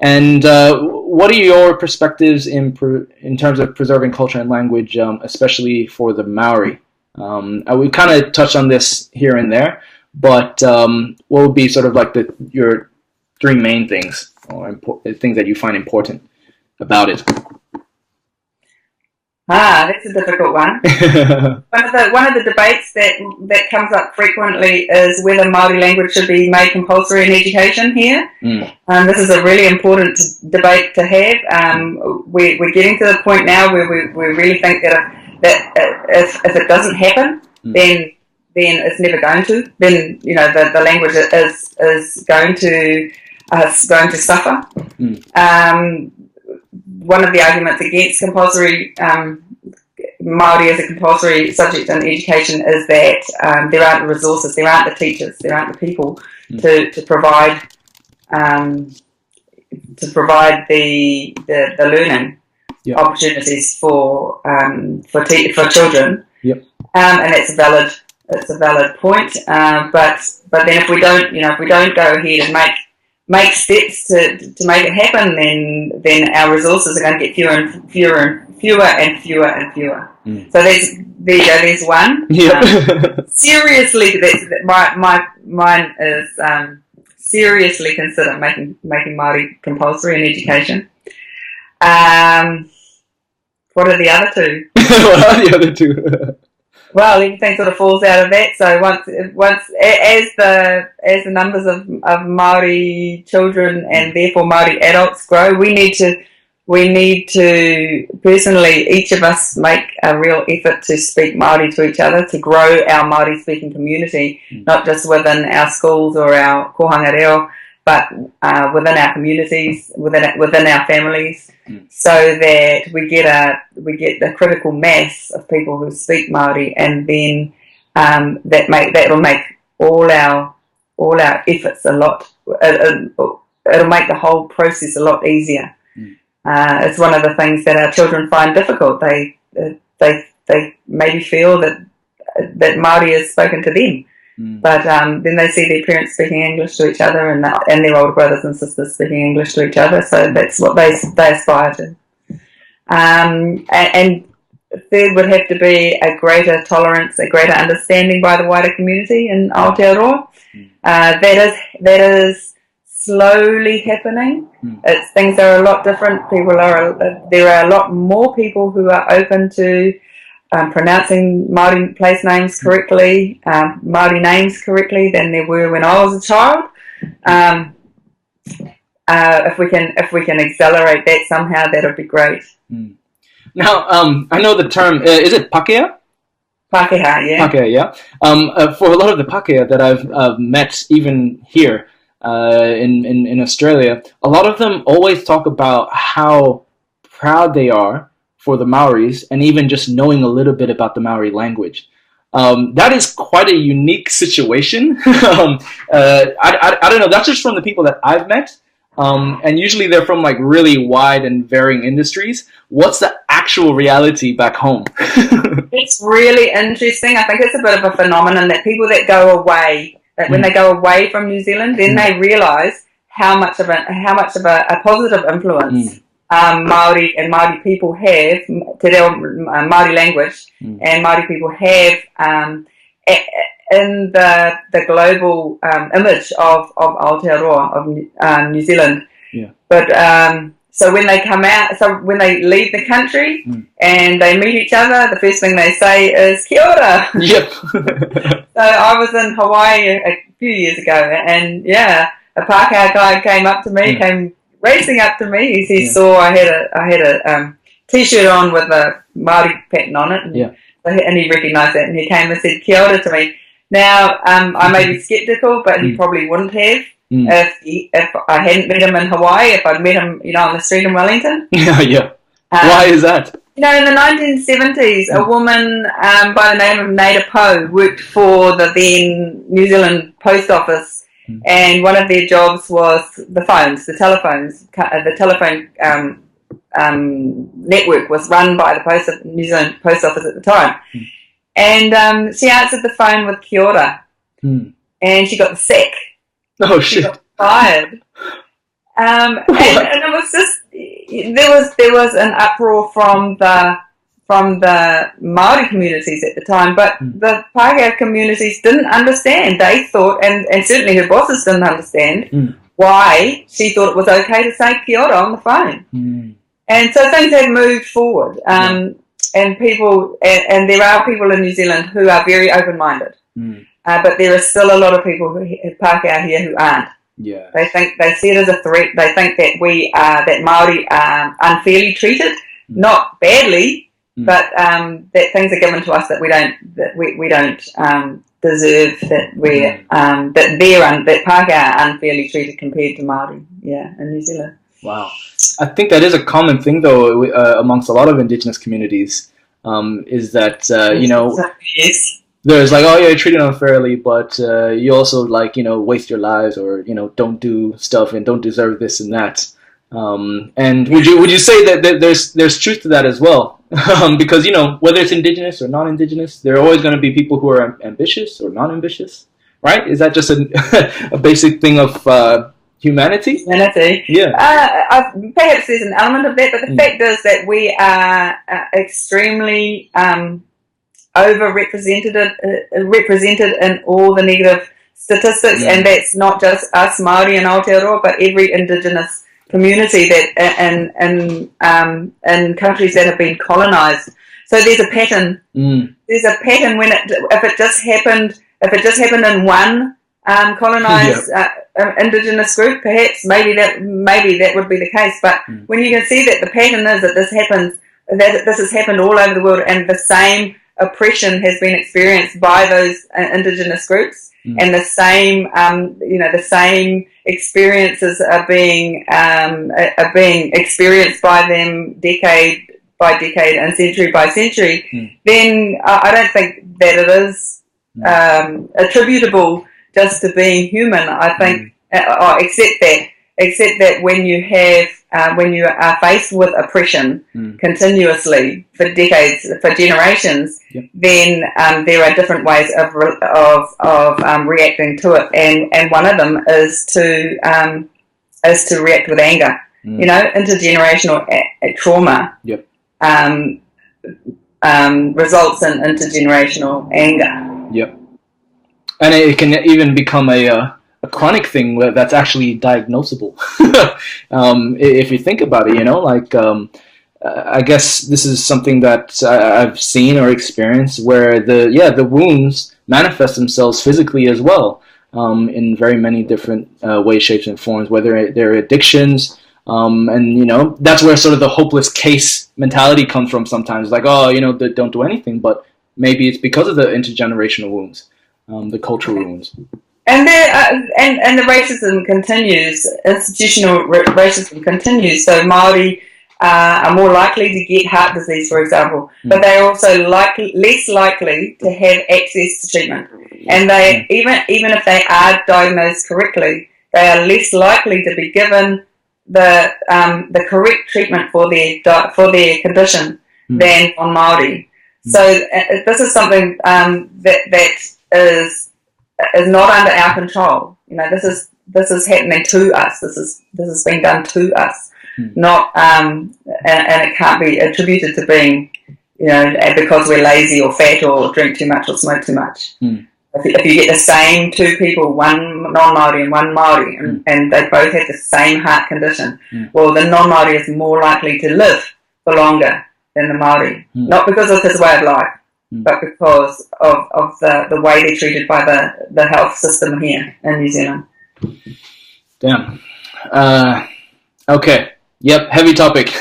And what are your perspectives in terms of preserving culture and language, especially for the Maori? We kind of touched on this here and there, but what would be sort of like your three main things or things that you find important about it? That's a difficult one. One of the debates that comes up frequently is whether Māori language should be made compulsory in education here. This is a really important debate to have. We're getting to the point now where we really think that if it doesn't happen, then it's never going to. Then the language is going to suffer. One of the arguments against compulsory Māori as a compulsory subject in education is that there aren't the resources, there aren't the teachers, there aren't the people to provide the learning opportunities for children. And it's a valid point. But then if we don't go ahead and make steps to make it happen, then our resources are going to get fewer and fewer. So there's one. Seriously, mine is seriously consider making Māori compulsory in education. What are the other two? What are the other two? Well, everything sort of falls out of that. So once as the numbers of Māori children and therefore Māori adults grow, we need to personally, each of us, make a real effort to speak Māori to each other, to grow our Māori speaking community, not just within our schools or our kohanga reo, but within our communities, within our families, so that we get the critical mass of people who speak Māori, and then that will make all our efforts a lot. It'll make the whole process a lot easier. It's one of the things that our children find difficult. They maybe feel that Māori is spoken to them. But then they see their parents speaking English to each other, and their older brothers and sisters speaking English to each other. So that's what they aspire to. And third would have to be a greater tolerance, a greater understanding by the wider community in Aotearoa. That is slowly happening. Things are a lot different. There are a lot more people who are open to pronouncing Māori place names correctly, Māori names correctly, than there were when I was a child. If we can accelerate that somehow, that would be great. Now, I know the term. Is it Pākehā? Pākehā, yeah. Pākehā, yeah. For a lot of the Pākehā that I've met, even here in Australia, a lot of them always talk about how proud they are for the Maoris, and even just knowing a little bit about the Maori language. That is quite a unique situation. I don't know, that's just from the people that I've met. And usually they're from like really wide and varying industries. What's the actual reality back home? It's really interesting. I think it's a bit of a phenomenon that people that go away, that when they go away from New Zealand, then they realise how much of a positive influence Māori and Māori people have, te reo Māori language, and Māori people have in the global image of Aotearoa, of New Zealand. Yeah. But so when they come out, so when they leave the country and they meet each other, the first thing they say is kia ora. Yep. So I was in Hawaii a few years ago, and a Pākehā guy came up to me, came racing up to me. He saw I had a t-shirt on with a Māori pattern on it, and he recognised that, and he came and said kia ora to me. Now, I may be sceptical, but he probably wouldn't have if I hadn't met him in Hawaii, if I'd met him, on the street in Wellington. Why is that? In the 1970s, a woman by the name of Nada Poe worked for the then New Zealand Post Office, and one of their jobs was the phones, the telephones. The telephone network was run by the New Zealand Post Office at the time. And she answered the phone with kia ora, and she got the sack. Oh, shit. She got fired. and it was just there was an uproar from the Māori communities at the time, but the Pākehā communities didn't understand. They thought, and certainly her bosses didn't understand why she thought it was okay to say kia ora on the phone. And so things have moved forward, and people, and there are people in New Zealand who are very open-minded, but there are still a lot of people who Pākehā here who aren't. Yeah, they see it as a threat. They think that that Māori are unfairly treated, not badly. But that things are given to us that we don't deserve. That that Pākehā are unfairly treated compared to Māori. Yeah, in New Zealand. Wow, I think that is a common thing though amongst a lot of Indigenous communities. Is that yes. There's like, oh yeah, you're treated unfairly, but you also like waste your lives or don't do stuff and don't deserve this and that. And would you say that there's truth to that as well? Because whether it's Indigenous or non-Indigenous, there are always going to be people who are ambitious or non-ambitious, right? Is that just a basic thing of humanity? Humanity, yeah. Perhaps there's an element of that, but the fact is that we are extremely overrepresented represented in all the negative statistics, and that's not just us Māori and Aotearoa, but every Indigenous community that in countries that have been colonised. So there's a pattern. There's a pattern when if it just happened in one colonised Indigenous group, perhaps maybe that would be the case. But when you can see that the pattern is that this has happened all over the world, and the same oppression has been experienced by those Indigenous groups. And the same, the same experiences are being experienced by them decade by decade and century by century. Then I don't think that it is attributable just to being human. I think, except that when you have when you are faced with oppression continuously for decades, for generations, then there are different ways of reacting to it, and one of them is to react with anger. Intergenerational trauma results in intergenerational anger. Yep, and it can even become a chronic thing that's actually diagnosable. If you think about it, I guess this is something that I've seen or experienced where the wounds manifest themselves physically as well, in very many different ways, shapes, and forms, whether they're addictions, and that's where sort of the hopeless case mentality comes from sometimes, like, they don't do anything, but maybe it's because of the intergenerational wounds, the cultural wounds. And the racism continues. Institutional racism continues. So Māori are more likely to get heart disease, for example, but they are also less likely to have access to treatment. And they even if they are diagnosed correctly, they are less likely to be given the correct treatment for their condition than on Māori. So this is something that is not under our control. This is happening to us. This is being done to us, not and it can't be attributed to being because we're lazy or fat or drink too much or smoke too much. If you get the same two people, one non-Māori and one Māori, and they both have the same heart condition, well, the non-Māori is more likely to live for longer than the Māori, not because of his way of life, but because of the way they're treated by the health system here in New Zealand. Damn. Okay. Yep. Heavy topic.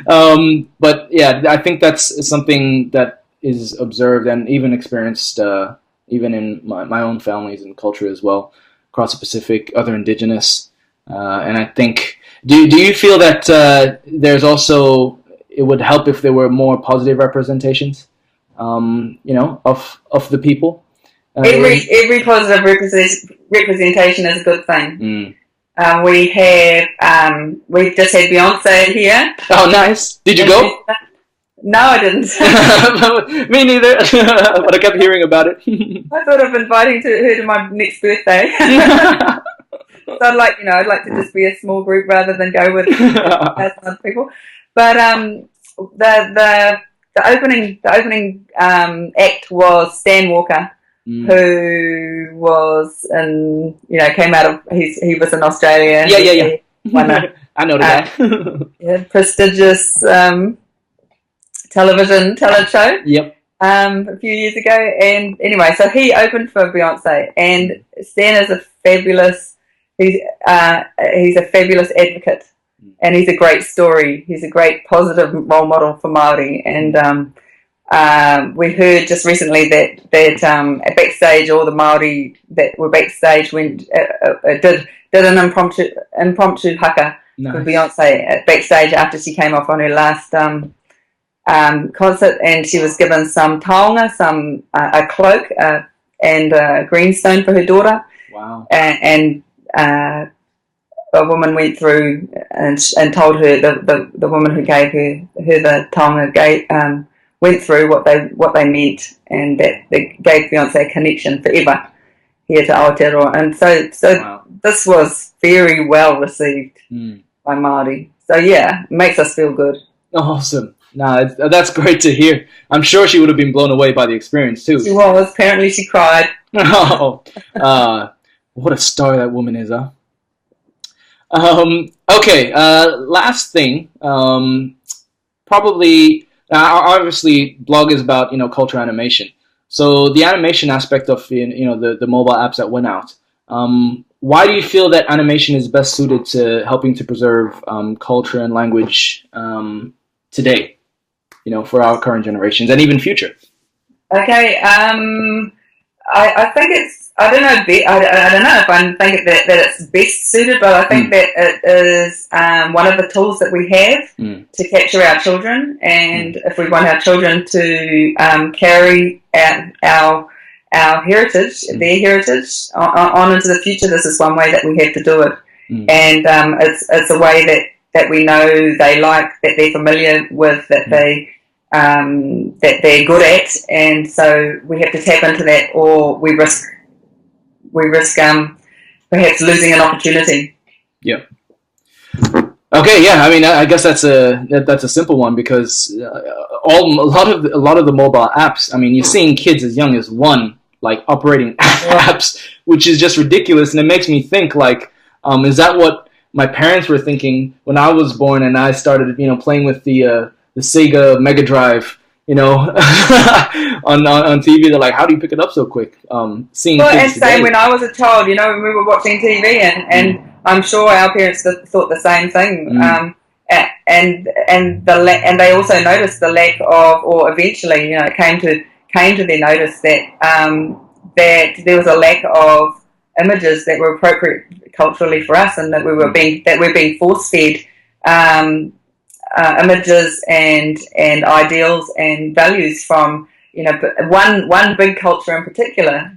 But yeah, I think that's something that is observed and even experienced, even in my own families and culture as well, across the Pacific, other Indigenous. And I think, do you feel that there's also, it would help if there were more positive representations, of the people? Every positive representation is a good thing. We've just had Beyonce here. Oh, nice. Did you go? No, I didn't. Me neither. But I kept hearing about it. I thought of inviting her to my next birthday. So I'd like to just be a small group rather than go with thousands of people. But the opening act was Stan Walker, who was came out of he was in Australia. Yeah. Won I know the guy. Prestigious television talent show. Yep. A few years ago, and anyway, so he opened for Beyonce, and Stan is a fabulous. He's a fabulous advocate, and he's a great story. He's a great positive role model for Māori, and we heard just recently that backstage, all the Māori that were backstage did an impromptu haka for Beyonce backstage after she came off on her last concert, and she was given some taonga, a cloak, and a greenstone for her daughter. Wow! And a woman went through and told her the woman who gave her the taonga went through what they meant, and that they gave Beyonce a connection forever here to Aotearoa. And so wow. This was very well received by Māori. So yeah, it makes us feel good. Awesome. No, that's great to hear. I'm sure she would have been blown away by the experience too. She was. Apparently she cried. Oh, what a star that woman is, huh? Okay, last thing. Probably, obviously, blog is about, culture animation. So the animation aspect of, the mobile apps that went out. Why do you feel that animation is best suited to helping to preserve culture and language today? For our current generations and even future. Okay, I think it's. I don't know. I don't know if I think that it's best suited, but I think that it is one of the tools that we have to capture our children, and if we want our children to carry out our heritage, their heritage, on into the future, this is one way that we have to do it, and it's a way that we know they like, that they're familiar with, that that they're good at, and so we have to tap into that, or we risk perhaps losing an opportunity. Yep. Okay. Yeah. I mean, I guess that's a simple one, because a lot of the mobile apps. I mean, you're seeing kids as young as one operating apps, which is just ridiculous, and it makes me think is that what my parents were thinking when I was born and I started playing with the Sega Mega Drive, on TV? They're like, how do you pick it up so quick? Seeing kids and today. same when I was a child, when we were watching TV, and I'm sure our parents thought the same thing. And they also noticed the lack of, or eventually, it came to their notice that that there was a lack of images that were appropriate culturally for us, and that we're being force fed images and ideals and values from one big culture in particular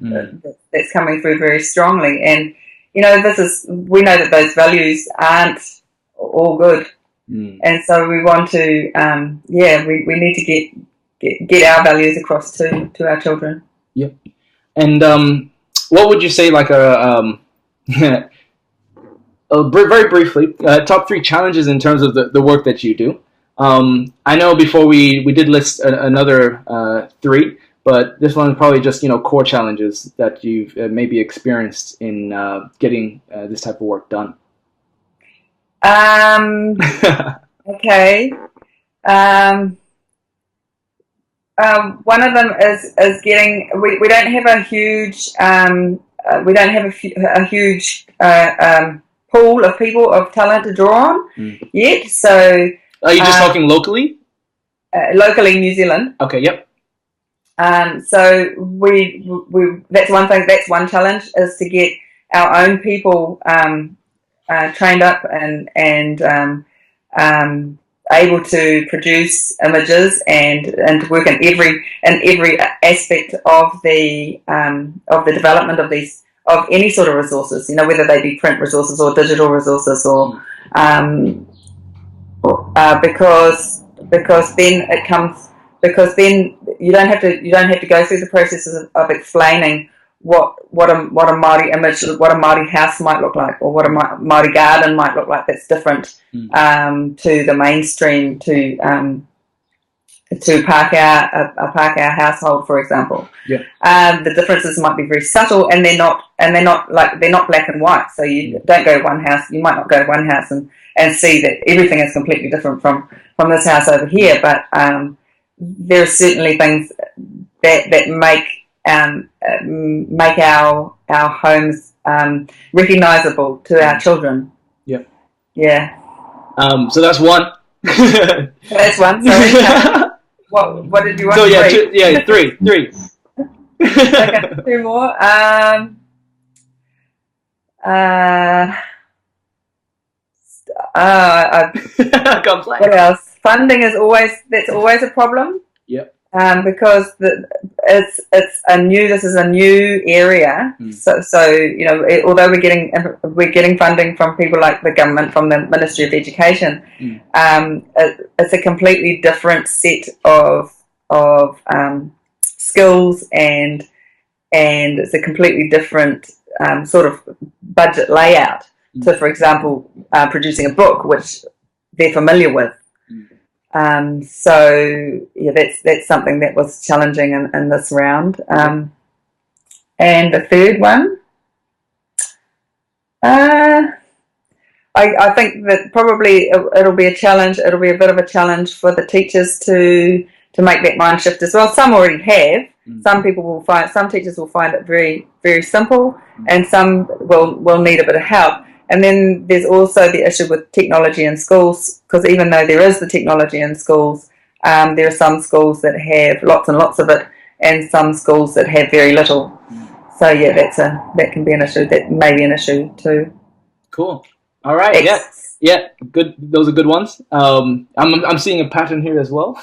that's coming through very strongly. And we know that those values aren't all good, and so we want to we need to get our values across to our children. Yep. And what would you say, very briefly, top 3 challenges in terms of the work that you do? I know before we did list another 3, but this one is probably just core challenges that you've maybe experienced in getting this type of work done. Okay. One of them is getting. We don't have a huge. We don't have a huge pool of people of talent to draw on yet. So, are you just talking locally? Locally in New Zealand. Okay. Yep. So we that's one thing. That's one challenge, is to get our own people trained up and able to produce images and work in every aspect of the development of any sort of resources, whether they be print resources or digital resources, or because then you don't have to go through the processes of explaining what a Māori image, what a Māori house might look like, or what a Māori garden might look like. That's different to the mainstream, to Pākehā, a Pākehā household, for example. Yeah. The differences might be very subtle, and they're not black and white. So you don't go to one house. You might not go to one house and see that everything is completely different from this house over here. But there are certainly things that make our homes recognizable to our children. Yeah. Yeah. So that's one. That's one. Sorry. What did you want? So yeah, three. Okay, two more. What else? Funding is always a problem. Yep. Because this is a new area. So you know, although we're getting funding from people like the government, from the Ministry of Education, it's a completely different set of skills, and it's a completely different sort of budget layout to, for example, producing a book, which they're familiar with. So yeah, that's something that was challenging in this round. And the third one, I think that probably it'll be a challenge. It'll be a bit of a challenge for the teachers to make that mind shift as well. Some already have. Some teachers will find it very, very simple, and some will need a bit of help. And then there's also the issue with technology in schools, because even though there is the technology in schools, there are some schools that have lots and lots of it, and some schools that have very little. So yeah, that can be an issue. That may be an issue too. Cool. All right. Yeah. Good. Those are good ones. I'm seeing a pattern here as well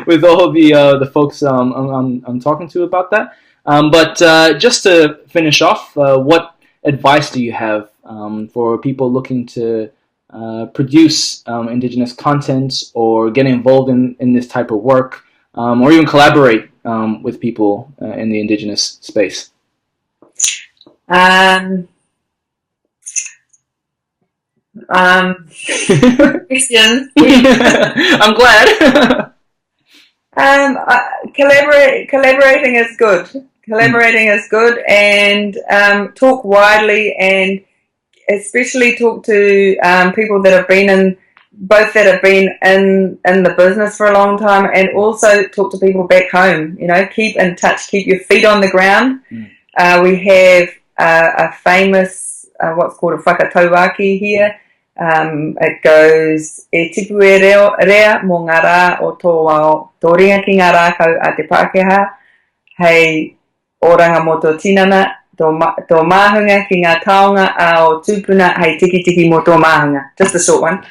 with all the folks I'm talking to about that. But just to finish off, what advice do you have for people looking to produce indigenous content, or get involved in this type of work, or even collaborate with people in the indigenous space? Question. I'm glad. Collaborating is good. Collaborating is good, and talk widely, and especially talk to people that have been in the business for a long time, and also talk to people back home. You know, keep in touch, keep your feet on the ground. We have a famous what's called a whakatauraki here. It goes e tipu e rea mō ngā rā o tō ringa ki ngā rā kau a te Pākehā, hei oranga mō tō tinana, tō māhunga ki ngā taonga a o tūpuna, hei tiki mō tō māhunga. Just a short one.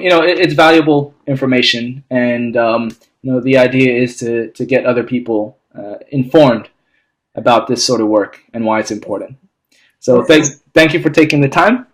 You know, it's valuable information, and you know, the idea is to get other people informed about this sort of work and why it's important. So thank you for taking the time.